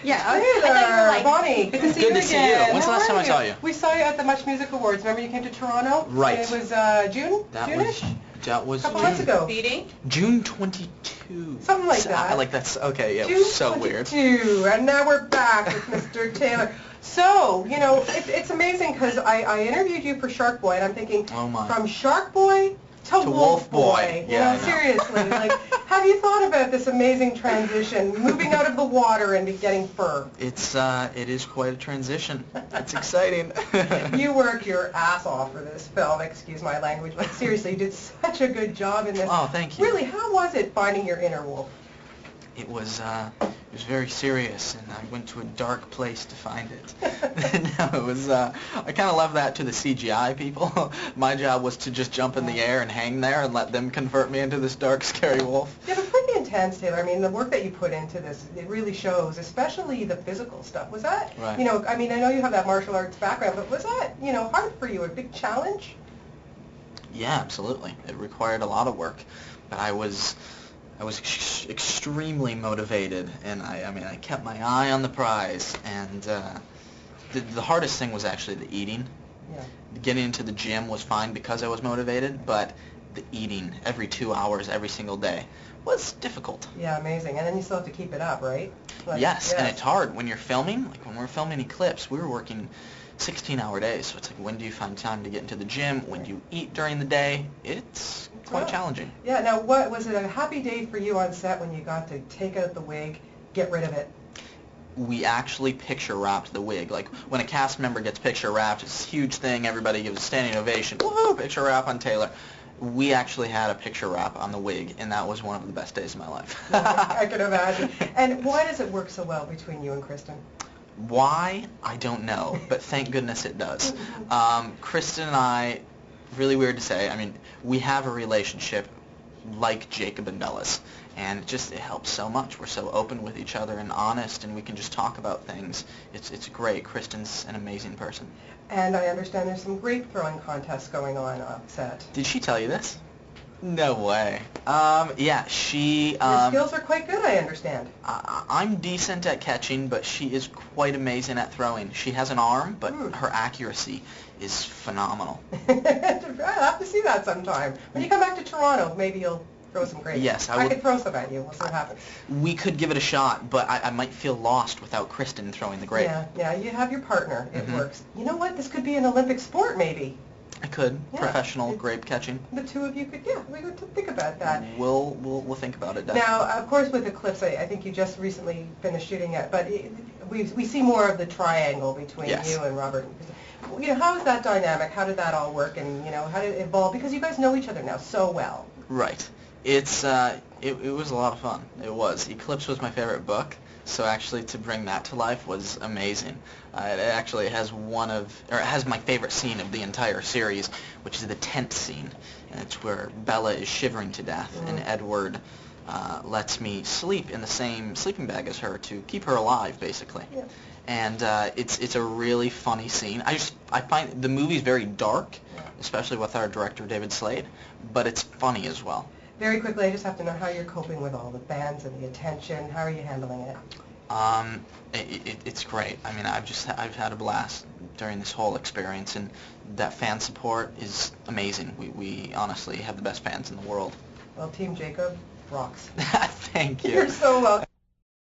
Yeah. Hey I thought you were there, like, Bonnie. Good to see you Good to again. see you. When's the How last time are I saw you? We saw you at the Much Music Awards. Remember you came to Toronto? Right. It was June? That June-ish? was A couple June. months ago. Beating? June 22. Something like that. Like that's okay. Yeah, June so weird. 22, and now we're back with Mr. Taylor. So, you know, it's amazing because I interviewed you for Shark Boy, and I'm thinking, Oh my. from Shark Boy to Wolf Boy. You Yeah, know, I know. seriously. Like, have you thought about this amazing transition, moving out of the water and getting fur? It is quite a transition. It's exciting. You worked your ass off for this film, excuse my language, but seriously, you did such a good job in this. Oh, thank you. Really, how was it finding your inner wolf? It was very serious, and I went to a dark place to find it. No, it was. I kind of left that to the CGI people. My job was to just jump in the air and hang there and let them convert me into this dark, scary wolf. Yeah, but pretty intense, Taylor. I mean, the work that you put into this, it really shows, especially the physical stuff. Was that, Right. you know, I mean, I know you have that martial arts background, but was that, you know, hard for you, a big challenge? Yeah, absolutely. It required a lot of work, but I was extremely motivated, and I kept my eye on the prize, and the hardest thing was actually the eating. Yeah. Getting into the gym was fine because I was motivated, but the eating every 2 hours every single day was difficult. Yeah, amazing. And then you still have to keep it up, right? Like, Yes, and it's hard when you're filming. Like when we're filming Eclipse, we were working 16-hour days, so it's like, when do you find time to get into the gym? When do you eat during the day? It's quite challenging. Yeah, now what, was it a happy day for you on set when you got to take out the wig, get rid of it? We actually picture wrapped the wig. Like when a cast member gets picture wrapped, it's a huge thing. Everybody gives a standing ovation. Woohoo! Picture wrap on Taylor. We actually had a picture wrap on the wig, and that was one of the best days of my life. Yeah, I can imagine. And why does it work so well between you and Kristen? Why? I don't know, but thank goodness it does. Kristen and I, really weird to say, I mean, we have a relationship like Jacob and Bella's, and it helps so much. We're so open with each other and honest, and we can just talk about things. It's great. Kristen's an amazing person. And I understand there's some grape throwing contests going on set. Did she tell you this? No way. Yeah, she... Your skills are quite good, I understand. I'm decent at catching, but she is quite amazing at throwing. She has an arm, but her accuracy is phenomenal. I'll have to see that sometime. When you come back to Toronto, maybe you'll throw some grapes. Yes, I could throw some at you. We'll see what happens. We could give it a shot, but I might feel lost without Kristen throwing the grape. Yeah, you have your partner. It works. You know what? This could be an Olympic sport, maybe. I could. Yeah. Professional grape catching. The two of you could, we could think about that. We'll think about it, definitely. Now, of course, with Eclipse, I think you just recently finished shooting it, but we see more of the triangle between you and Robert. You know, how is that dynamic? How did that all work, and you know, how did it evolve? Because you guys know each other now so well. Right. It was a lot of fun. It was. Eclipse was my favorite book, so actually to bring that to life was amazing. It actually has it has my favorite scene of the entire series, which is the tent scene. And it's where Bella is shivering to death, and Edward lets me sleep in the same sleeping bag as her to keep her alive, basically. Yeah. And it's a really funny scene. I find the movie's very dark, especially with our director David Slade, but it's funny as well. Very quickly, I just have to know how you're coping with all the fans and the attention. How are you handling it? It's great. I mean, I've had a blast during this whole experience, and that fan support is amazing. We honestly have the best fans in the world. Well, Team Jacob rocks. Thank you. You're so welcome.